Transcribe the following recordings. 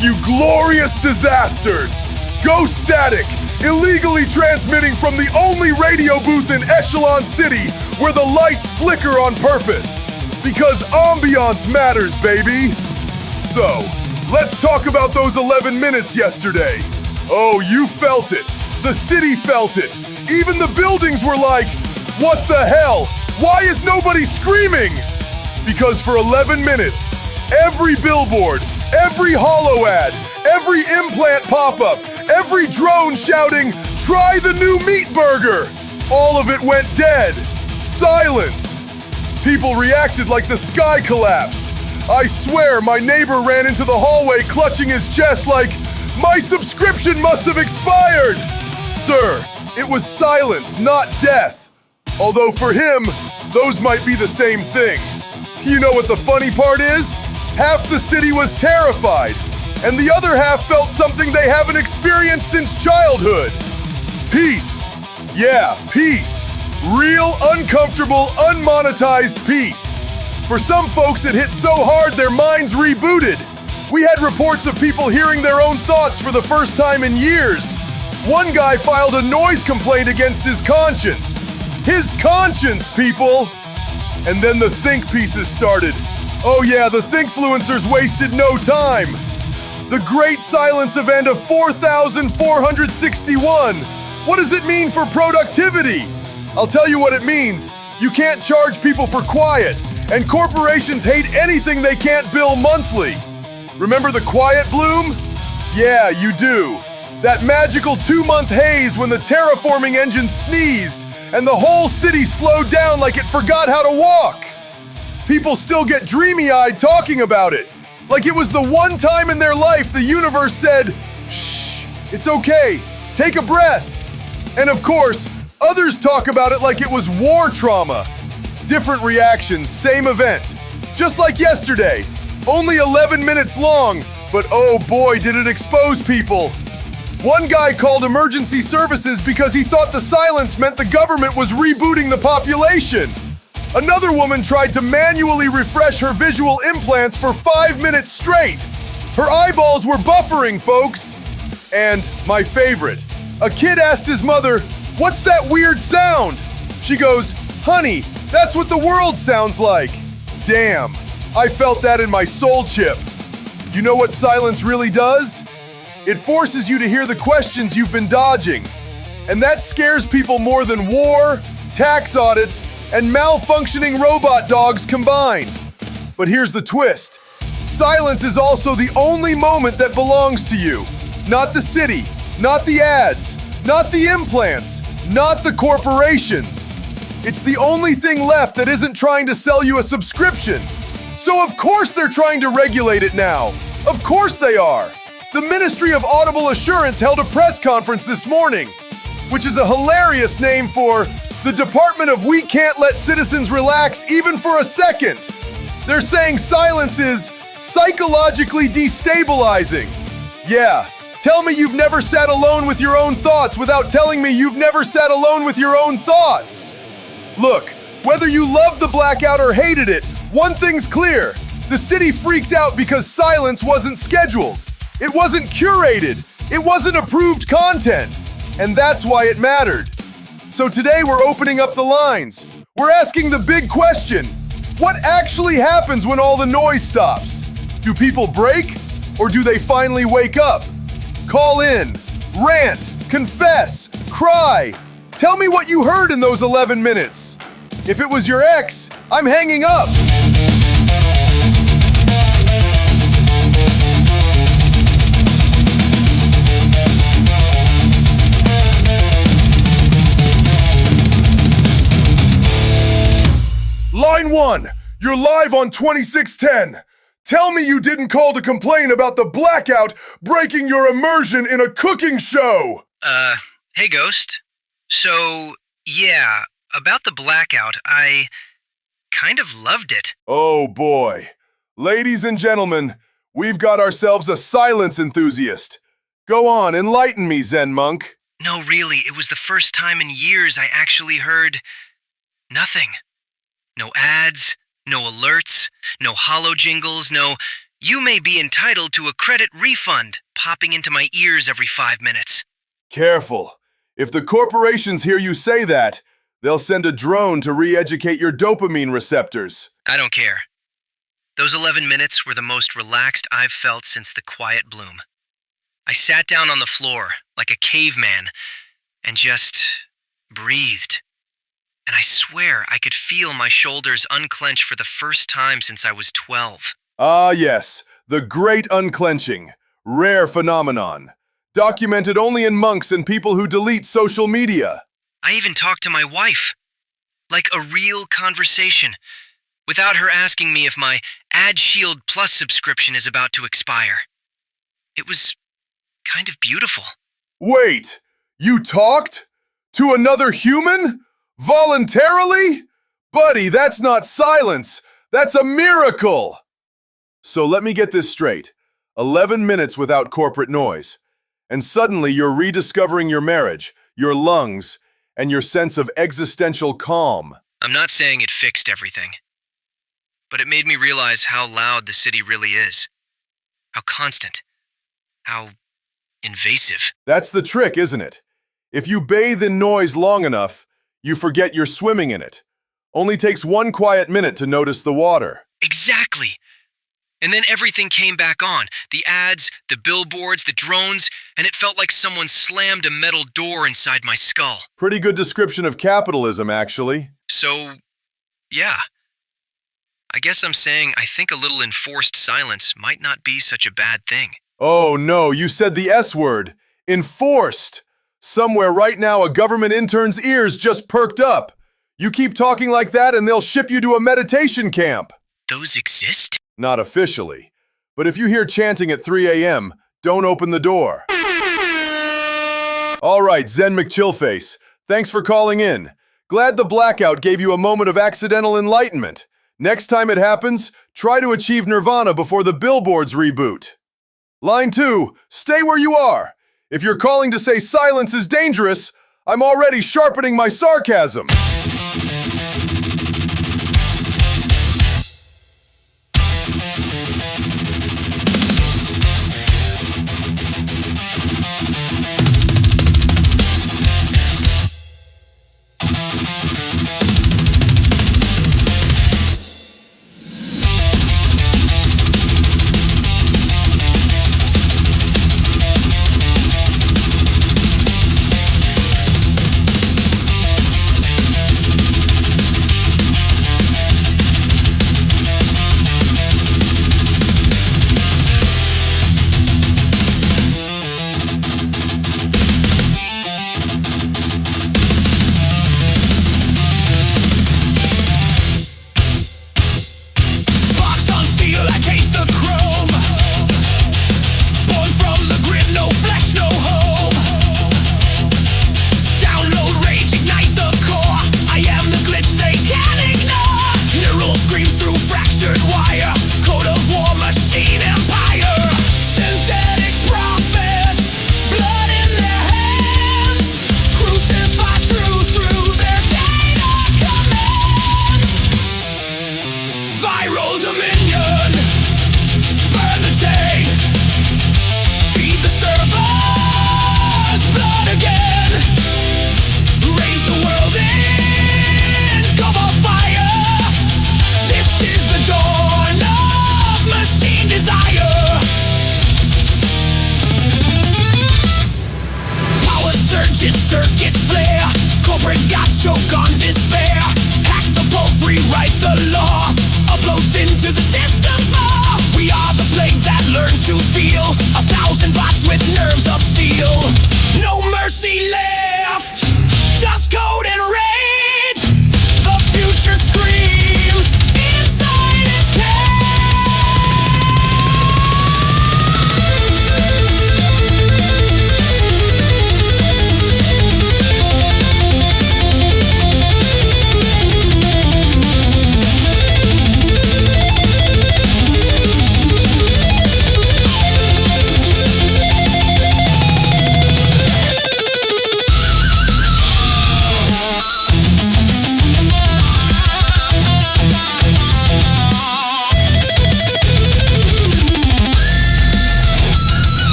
you glorious disasters! Go static! Illegally transmitting from the only radio booth in Echelon City where the lights flicker on purpose. Because ambiance matters, baby! So, let's talk about those 11 minutes yesterday. Oh, you felt it. The city felt it. Even the buildings were like, what the hell? Why is nobody screaming? Because for 11 minutes, every billboard, every holo ad, every implant pop-up, every drone shouting, try the new meat burger, all of it went dead. Silence. People reacted like the sky collapsed. I swear my neighbor ran into the hallway clutching his chest like, my subscription must have expired! Sir, it was silence, not death. Although for him, those might be the same thing. You know what the funny part is? Half the city was terrified, and the other half felt something they haven't experienced since childhood. Peace. Yeah, peace. Real, uncomfortable, unmonetized peace. For some folks, it hit so hard their minds rebooted. We had reports of people hearing their own thoughts for the first time in years. One guy filed a noise complaint against his conscience. His conscience, people! And then the think pieces started. Oh yeah, the thinkfluencers wasted no time. The Great Silence Event of 4,461. What does it mean for productivity? I'll tell you what it means. You can't charge people for quiet, and corporations hate anything they can't bill monthly. Remember the quiet bloom? Yeah, you do. That magical 2-month haze when the terraforming engine sneezed and the whole city slowed down like it forgot how to walk. People still get dreamy-eyed talking about it, like it was the one time in their life the universe said, shh, it's okay, take a breath. And of course, others talk about it like it was war trauma. Different reactions, same event. Just like yesterday, only 11 minutes long, but oh boy did it expose people. One guy called emergency services because he thought the silence meant the government was rebooting the population. Another woman tried to manually refresh her visual implants for 5 minutes straight. Her eyeballs were buffering, folks. And my favorite, a kid asked his mother, "What's that weird sound?" She goes, "Honey, that's what the world sounds like." Damn, I felt that in my soul chip. You know what silence really does? It forces you to hear the questions you've been dodging. And that scares people more than war, tax audits, and malfunctioning robot dogs combined. But here's the twist. Silence is also the only moment that belongs to you. Not the city, not the ads, not the implants, not the corporations. It's the only thing left that isn't trying to sell you a subscription. So of course they're trying to regulate it now. Of course they are. The Ministry of Audible Assurance held a press conference this morning, which is a hilarious name for the Department of We Can't Let Citizens Relax even for a second. They're saying silence is psychologically destabilizing. Yeah, tell me you've never sat alone with your own thoughts without telling me you've never sat alone with your own thoughts. Look, whether you loved the blackout or hated it, one thing's clear. The city freaked out because silence wasn't scheduled. It wasn't curated. It wasn't approved content. And that's why it mattered. So today we're opening up the lines. We're asking the big question. What actually happens when all the noise stops? Do people break? Or do they finally wake up? Call in, rant, confess, cry. Tell me what you heard in those 11 minutes. If it was your ex, I'm hanging up. Line 1, you're live on 2610. Tell me you didn't call to complain about the blackout breaking your immersion in a cooking show. Hey Ghost. So, yeah, about the blackout, I kind of loved it. Oh boy. Ladies and gentlemen, we've got ourselves a silence enthusiast. Go on, enlighten me, Zen monk. No, really, it was the first time in years I actually heard nothing. No ads, no alerts, no holo jingles, no You may be entitled to a credit refund popping into my ears every 5 minutes. Careful. If the corporations hear you say that, they'll send a drone to re-educate your dopamine receptors. I don't care. Those 11 minutes were the most relaxed I've felt since the quiet bloom. I sat down on the floor like a caveman and just breathed. And I swear I could feel my shoulders unclench for the first time since I was 12. Ah, yes, the great unclenching. Rare phenomenon. Documented only in monks and people who delete social media. I even talked to my wife. Like a real conversation, without her asking me if my Ad Shield Plus subscription is about to expire. It was kind of beautiful. Wait, you talked? To another human? Voluntarily? Buddy, that's not silence. That's a miracle. So let me get this straight. 11 minutes without corporate noise. And suddenly you're rediscovering your marriage, your lungs, and your sense of existential calm. I'm not saying it fixed everything, but it made me realize how loud the city really is. How constant. How invasive. That's the trick, isn't it? If you bathe in noise long enough, you forget you're swimming in it. Only takes one quiet minute to notice the water. Exactly. And then everything came back on. The ads, the billboards, the drones, and it felt like someone slammed a metal door inside my skull. Pretty good description of capitalism, actually. So, yeah. I guess I'm saying I think a little enforced silence might not be such a bad thing. Oh no, you said the S word. Enforced. Somewhere right now a government intern's ears just perked up. You keep talking like that and they'll ship you to a meditation camp. Those exist? Not officially. But if you hear chanting at 3 a.m., don't open the door. All right, Zen McChillface. Thanks for calling in. Glad the blackout gave you a moment of accidental enlightenment. Next time it happens, try to achieve nirvana before the billboards reboot. Line 2, stay where you are. If you're calling to say silence is dangerous, I'm already sharpening my sarcasm.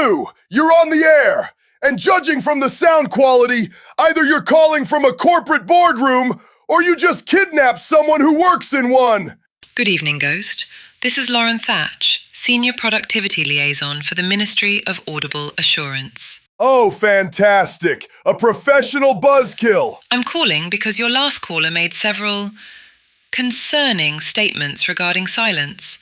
2, you're on the air. And judging from the sound quality, either you're calling from a corporate boardroom or you just kidnapped someone who works in one. Good evening, Ghost. This is Lauren Thatch, Senior Productivity Liaison for the Ministry of Audible Assurance. Oh, fantastic. A professional buzzkill. I'm calling because your last caller made several concerning statements regarding silence.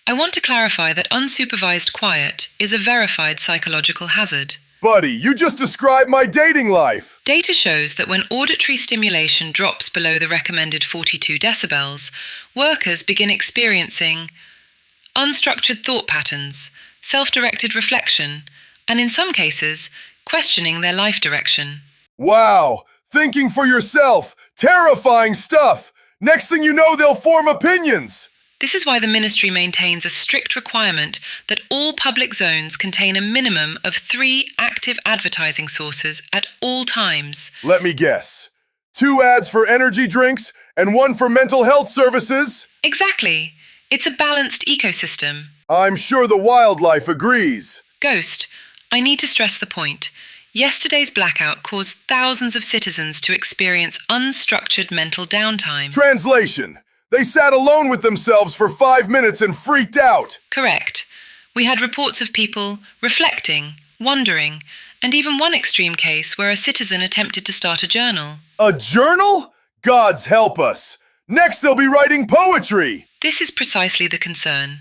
I want to clarify that unsupervised quiet is a verified psychological hazard. Buddy, you just described my dating life. Data shows that when auditory stimulation drops below the recommended 42 decibels, workers begin experiencing unstructured thought patterns, self-directed reflection, and in some cases, questioning their life direction. Wow, thinking for yourself, terrifying stuff. Next thing you know, they'll form opinions. This is why the ministry maintains a strict requirement that all public zones contain a minimum of 3 active advertising sources at all times. Let me guess. 2 ads for energy drinks and 1 for mental health services? Exactly. It's a balanced ecosystem. I'm sure the wildlife agrees. Ghost, I need to stress the point. Yesterday's blackout caused thousands of citizens to experience unstructured mental downtime. Translation. They sat alone with themselves for 5 minutes and freaked out. Correct. We had reports of people reflecting, wondering, and even one extreme case where a citizen attempted to start a journal. A journal? Gods help us. Next they'll be writing poetry. This is precisely the concern.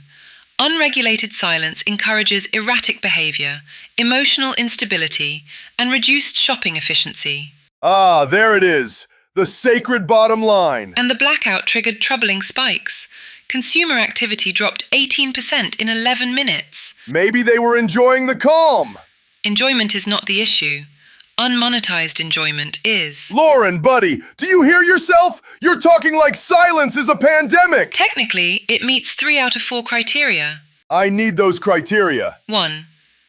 Unregulated silence encourages erratic behavior, emotional instability, and reduced shopping efficiency. Ah, there it is. The sacred bottom line. And the blackout triggered troubling spikes. Consumer activity dropped 18% in 11 minutes. Maybe they were enjoying the calm. Enjoyment is not the issue. Unmonetized enjoyment is. Lauren, buddy, do you hear yourself? You're talking like silence is a pandemic. Technically, it meets 3 out of 4 criteria. I need those criteria. 1.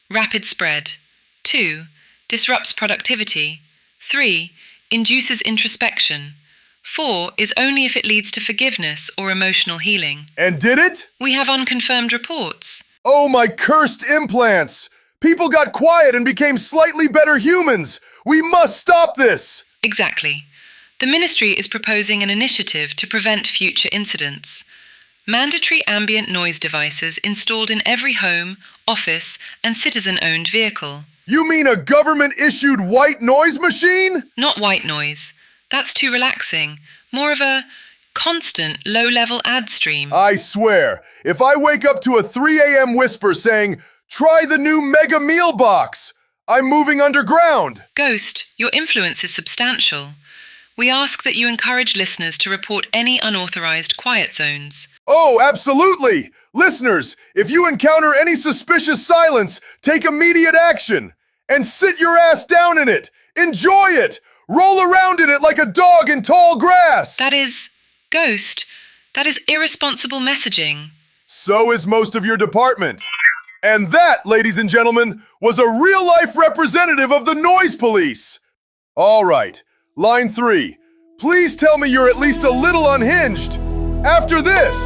Rapid spread. 2. Disrupts productivity. 3. Induces introspection. 4 is only if it leads to forgiveness or emotional healing. And did it? We have unconfirmed reports. Oh, my cursed implants! People got quiet and became slightly better humans. We must stop this. Exactly. The ministry is proposing an initiative to prevent future incidents. Mandatory ambient noise devices installed in every home, office, and citizen-owned vehicle. You mean a government-issued white noise machine? Not white noise. That's too relaxing. More of a constant, low-level ad stream. I swear, if I wake up to a 3 a.m. whisper saying, "Try the new Mega Meal Box," I'm moving underground. Ghost, your influence is substantial. We ask that you encourage listeners to report any unauthorized quiet zones. Oh, absolutely! Listeners, if you encounter any suspicious silence, take immediate action. And sit your ass down in it. Enjoy it. Roll around in it like a dog in tall grass. That is, Ghost, that is irresponsible messaging. So is most of your department. And that, ladies and gentlemen, was a real-life representative of the noise police. All right, line 3. Please tell me you're at least a little unhinged. After this.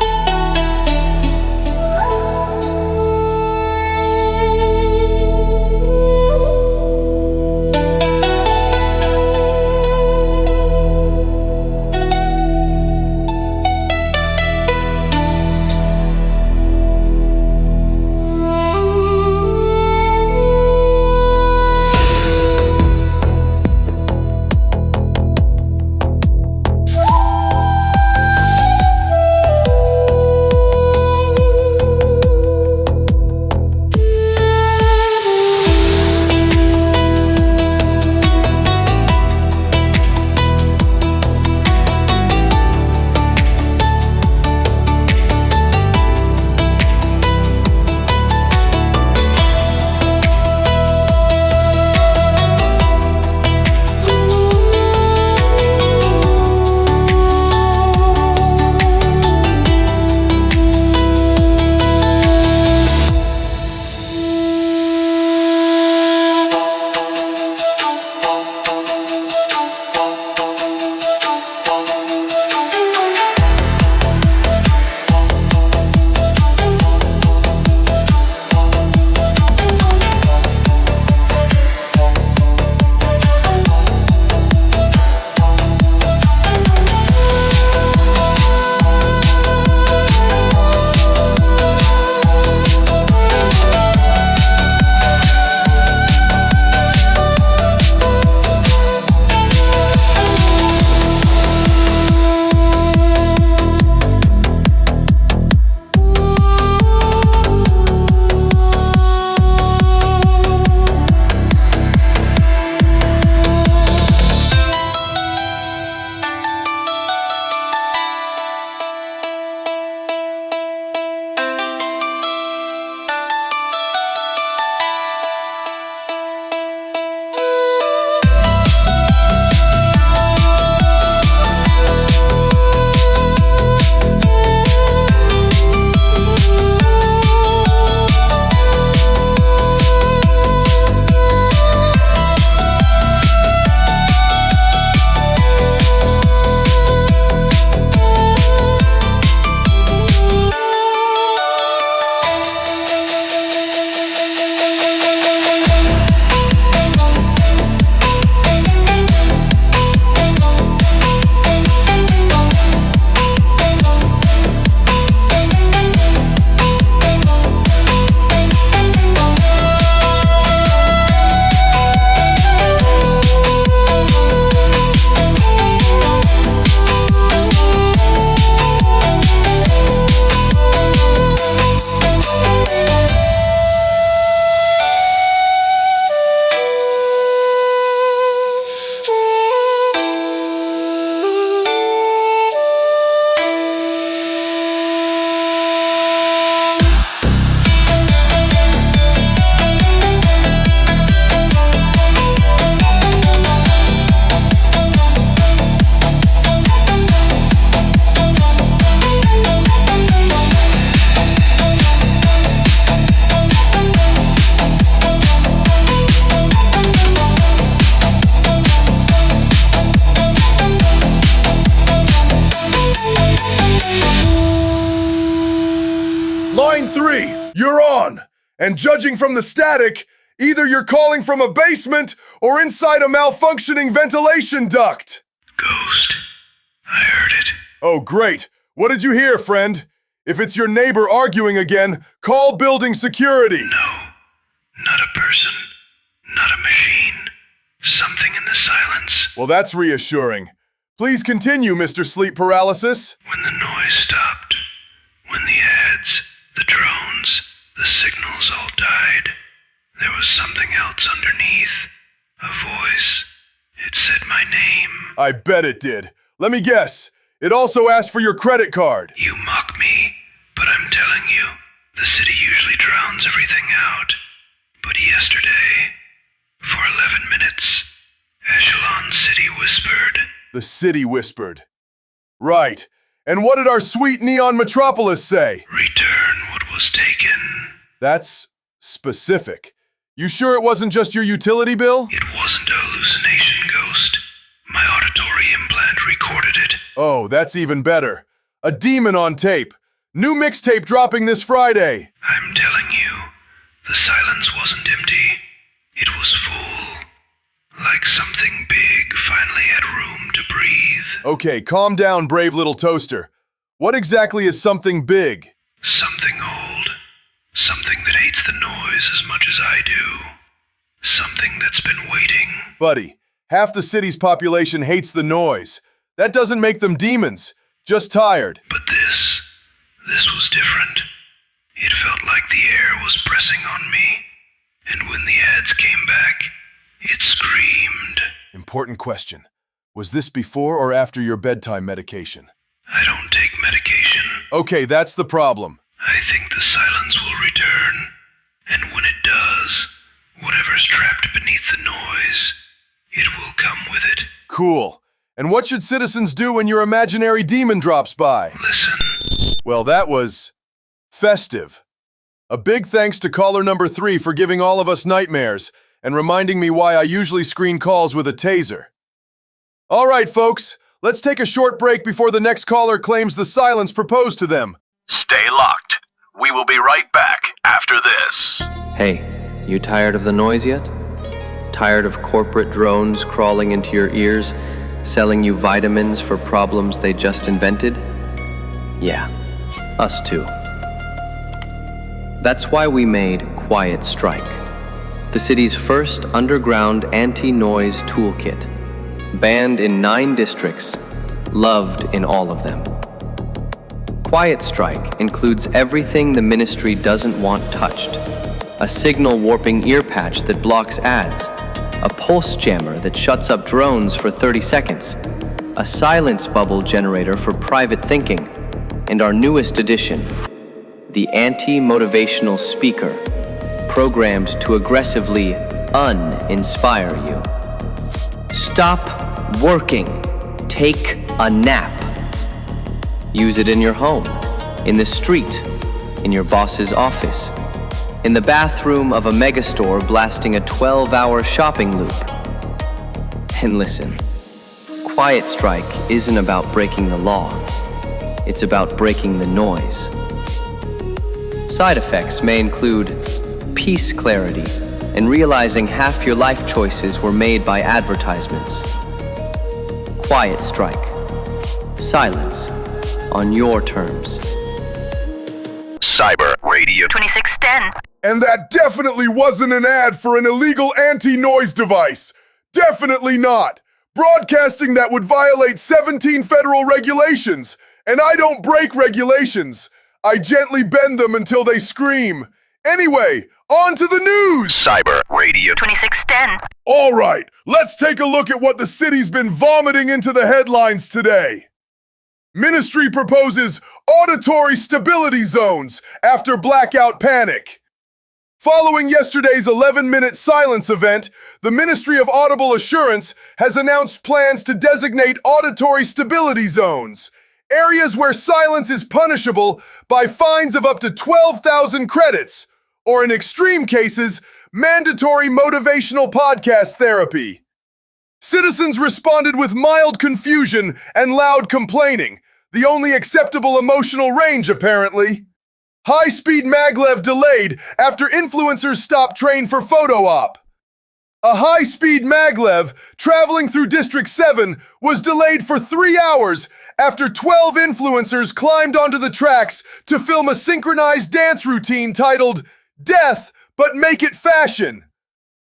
3, you're on. And judging from the static, either you're calling from a basement or inside a malfunctioning ventilation duct. Ghost. I heard it. Oh, great. What did you hear, friend? If it's your neighbor arguing again, call building security. No. Not a person. Not a machine. Something in the silence. Well, that's reassuring. Please continue, Mr. Sleep Paralysis. When the noise stopped, when the ads, the drones, the signals all died, there was something else underneath. A voice. It said my name. I bet it did. Let me guess. It also asked for your credit card. You mock me, but I'm telling you, the city usually drowns everything out. But yesterday, for 11 minutes, Echelon City whispered. The city whispered. Right. And what did our sweet neon metropolis say? Return what was taken. That's specific. You sure it wasn't just your utility bill? It wasn't a hallucination, Ghost. My auditory implant recorded it. Oh, that's even better. A demon on tape. New mixtape dropping this Friday. I'm telling you, the silence wasn't empty. It was full. Like something big finally had room to breathe. Okay, calm down, brave little toaster. What exactly is something big? Something old. Something that hates the noise as much as I do. Something that's been waiting. Buddy, half the city's population hates the noise. That doesn't make them demons, just tired. But this was different. It felt like the air was pressing on me. And when the ads came back, it screamed. Important question. Was this before or after your bedtime medication? I don't take medication. Okay, that's the problem. I think the silence will return. And when it does, whatever's trapped beneath the noise, it will come with it. Cool. And what should citizens do when your imaginary demon drops by? Listen. Well, that was festive. A big thanks to caller number 3 for giving all of us nightmares and reminding me why I usually screen calls with a taser. All right, folks, let's take a short break before the next caller claims the silence proposed to them. Stay locked. We will be right back after this. Hey, you tired of the noise yet? Tired of corporate drones crawling into your ears, selling you vitamins for problems they just invented? Yeah, us too. That's why we made Quiet Strike, the city's first underground anti-noise toolkit, banned in 9 districts, loved in all of them. Quiet Strike includes everything the ministry doesn't want touched. A signal warping ear patch that blocks ads, a pulse jammer that shuts up drones for 30 seconds, a silence bubble generator for private thinking, and our newest addition, the anti-motivational speaker, programmed to aggressively uninspire you. Stop working. Take a nap. Use it in your home, in the street, in your boss's office, in the bathroom of a megastore blasting a 12-hour shopping loop. And listen, Quiet Strike isn't about breaking the law. It's about breaking the noise. Side effects may include peace clarity and realizing half your life choices were made by advertisements. Quiet Strike. Silence on your terms. Cyber Radio 2610. And that definitely wasn't an ad for an illegal anti-noise device. Definitely not. Broadcasting that would violate 17 federal regulations. And I don't break regulations. I gently bend them until they scream. Anyway, on to the news! Cyber Radio 2610. All right, let's take a look at what the city's been vomiting into the headlines today. Ministry proposes auditory stability zones after blackout panic. Following yesterday's 11-minute silence event, the Ministry of Audible Assurance has announced plans to designate auditory stability zones, areas where silence is punishable by fines of up to 12,000 credits, or in extreme cases, mandatory motivational podcast therapy. Citizens responded with mild confusion and loud complaining, the only acceptable emotional range apparently. High-speed maglev delayed after influencers stopped train for photo op. A high-speed maglev traveling through District 7 was delayed for 3 hours after 12 influencers climbed onto the tracks to film a synchronized dance routine titled Death, but Make It Fashion.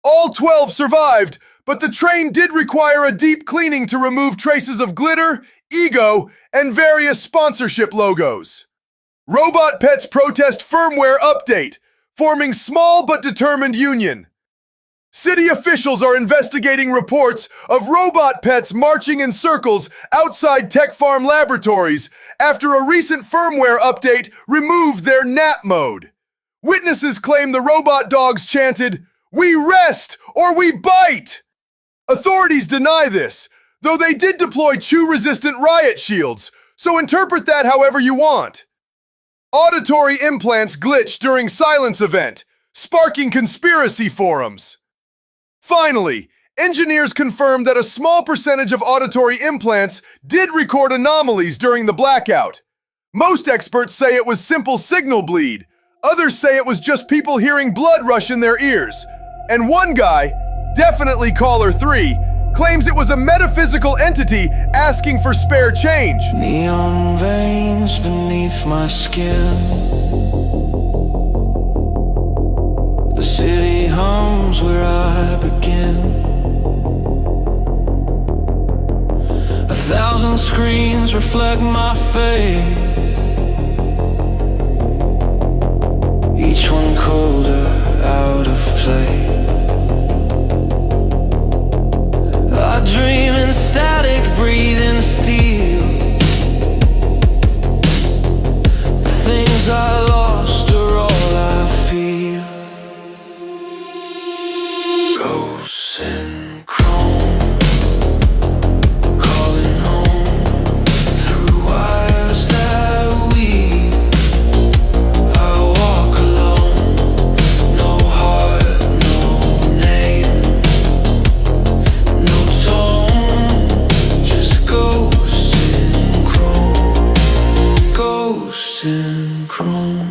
All 12 survived, but the train did require a deep cleaning to remove traces of glitter, ego, and various sponsorship logos. Robot Pets protest firmware update, forming small but determined union. City officials are investigating reports of robot pets marching in circles outside Tech Farm laboratories after a recent firmware update removed their nap mode. Witnesses claim the robot dogs chanted, "We rest or we bite!" Authorities deny this, though they did deploy chew-resistant riot shields, so interpret that however you want. Auditory implants glitched during silence event, sparking conspiracy forums. Finally, engineers confirmed that a small percentage of auditory implants did record anomalies during the blackout. Most experts say it was simple signal bleed. Others say it was just people hearing blood rush in their ears. And one guy, definitely caller 3, claims it was a metaphysical entity asking for spare change. Neon veins beneath my skin. The city hums where I begin. 1,000 screens reflect my fate. Each one colder, out of place. I dream in static, breathing steel. The things I lost are all I feel. Ghosts in chrome, calling home through wires that weave. I walk alone, no heart, no name, no tone, just ghosts in chrome, ghosts in chrome.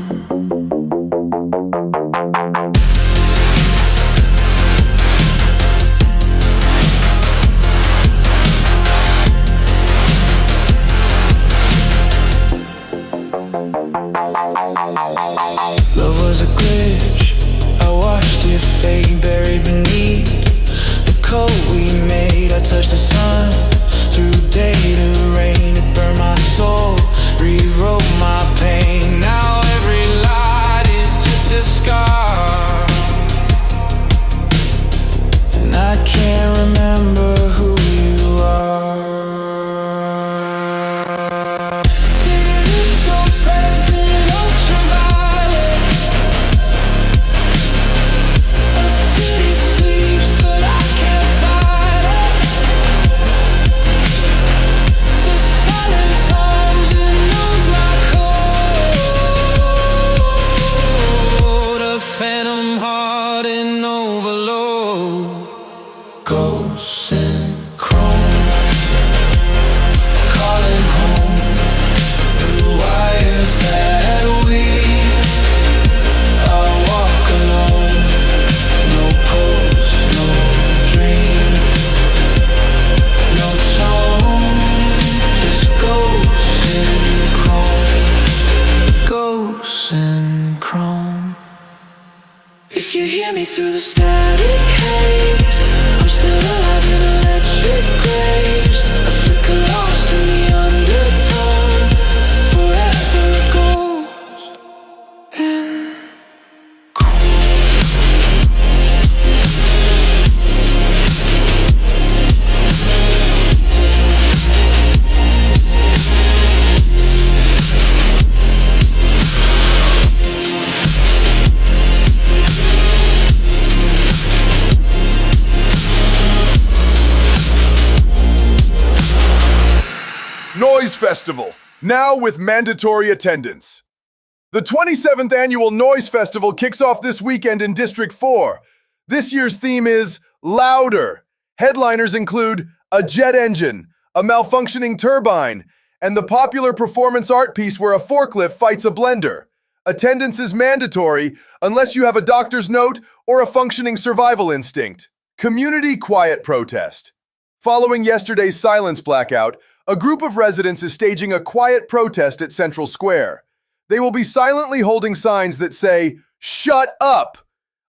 Love was a glitch, I watched it fade, buried beneath the coat we made. I touched the sun through day to rain. It burned my soul, rewrote my pain. Now every light is just a scar, and I can't remember who you are. Digital present, ultraviolet. A city sleeps, but I can't fight it. The silence hums and knows my code. A phantom heart in overload. Ghosts in chrome, calling home through wires that weave. I walk alone, no pulse, no dream, no tone, just ghosts in chrome, ghosts in chrome. If you hear me through the static haze, I'm still alive in electric graves. A flicker lost in the undertone, forever a ghost in Noise Festival, now with mandatory attendance. The 27th Annual Noise Festival kicks off this weekend in District 4. This year's theme is Louder. Headliners include a jet engine, a malfunctioning turbine, and the popular performance art piece where a forklift fights a blender. Attendance is mandatory unless you have a doctor's note or a functioning survival instinct. Community quiet protest. Following yesterday's silence blackout, a group of residents is staging a quiet protest at Central Square. They will be silently holding signs that say, "Shut up!"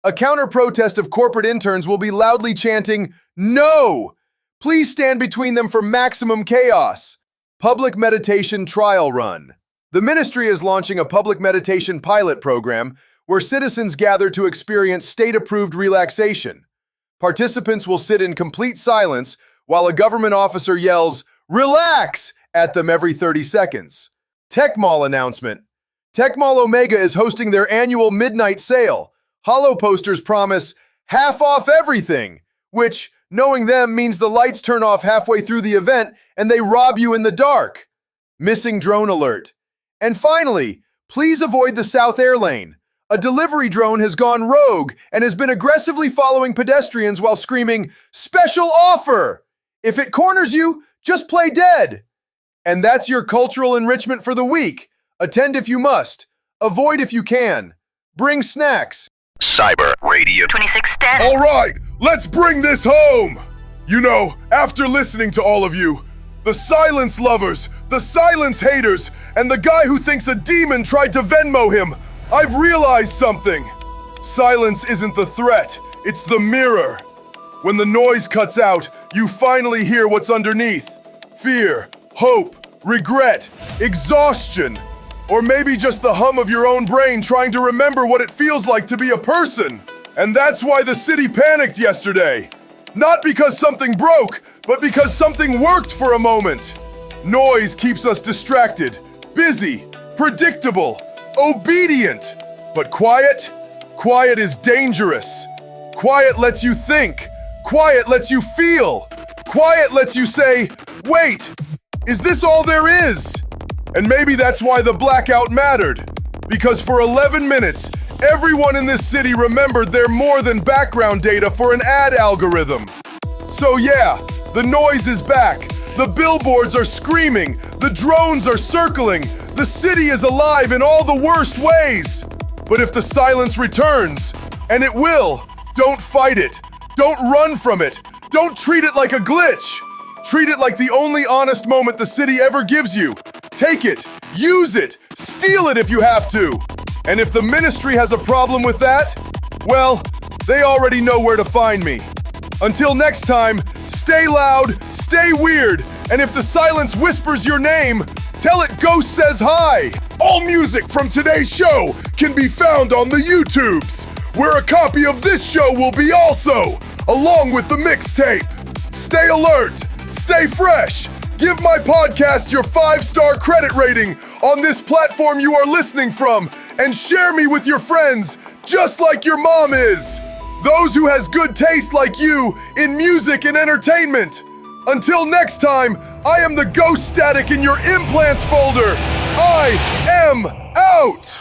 A counter-protest of corporate interns will be loudly chanting, "No!" Please stand between them for maximum chaos. Public meditation trial run. The ministry is launching a public meditation pilot program where citizens gather to experience state-approved relaxation. Participants will sit in complete silence while a government officer yells, "Relax!" at them every 30 seconds. Tech Mall announcement. Tech Mall Omega is hosting their annual midnight sale. Hollow posters promise half off everything, which, knowing them, means the lights turn off halfway through the event and they rob you in the dark. Missing drone alert. And finally, please avoid the South Air lane. A delivery drone has gone rogue and has been aggressively following pedestrians while screaming, "Special offer!" If it corners you, just play dead. And that's your cultural enrichment for the week. Attend if you must. Avoid if you can. Bring snacks. Cyber Radio 2610. All right, let's bring this home. You know, after listening to all of you, the silence lovers, the silence haters, and the guy who thinks a demon tried to Venmo him, I've realized something. Silence isn't the threat, it's the mirror. When the noise cuts out, you finally hear what's underneath. Fear, hope, regret, exhaustion, or maybe just the hum of your own brain trying to remember what it feels like to be a person. And that's why the city panicked yesterday. Not because something broke, but because something worked for a moment. Noise keeps us distracted, busy, predictable, obedient. But quiet? Quiet is dangerous. Quiet lets you think. Quiet lets you feel. Quiet lets you say, "Wait, is this all there is?" And maybe that's why the blackout mattered. Because for 11 minutes, everyone in this city remembered they're more than background data for an ad algorithm. So yeah, the noise is back. The billboards are screaming. The drones are circling. The city is alive in all the worst ways. But if the silence returns, and it will, don't fight it. Don't run from it. Don't treat it like a glitch. Treat it like the only honest moment the city ever gives you. Take it, use it, steal it if you have to. And if the ministry has a problem with that, well, they already know where to find me. Until next time, stay loud, stay weird, and if the silence whispers your name, tell it Ghost says hi. All music from today's show can be found on the YouTubes, where a copy of this show will be also, along with the mixtape. Stay alert, stay fresh. Give my podcast your 5-star credit rating on this platform you are listening from, and share me with your friends, just like your mom is. Those who has good taste like you in music and entertainment. Until next time, I am the ghost static in your implants folder. I am out.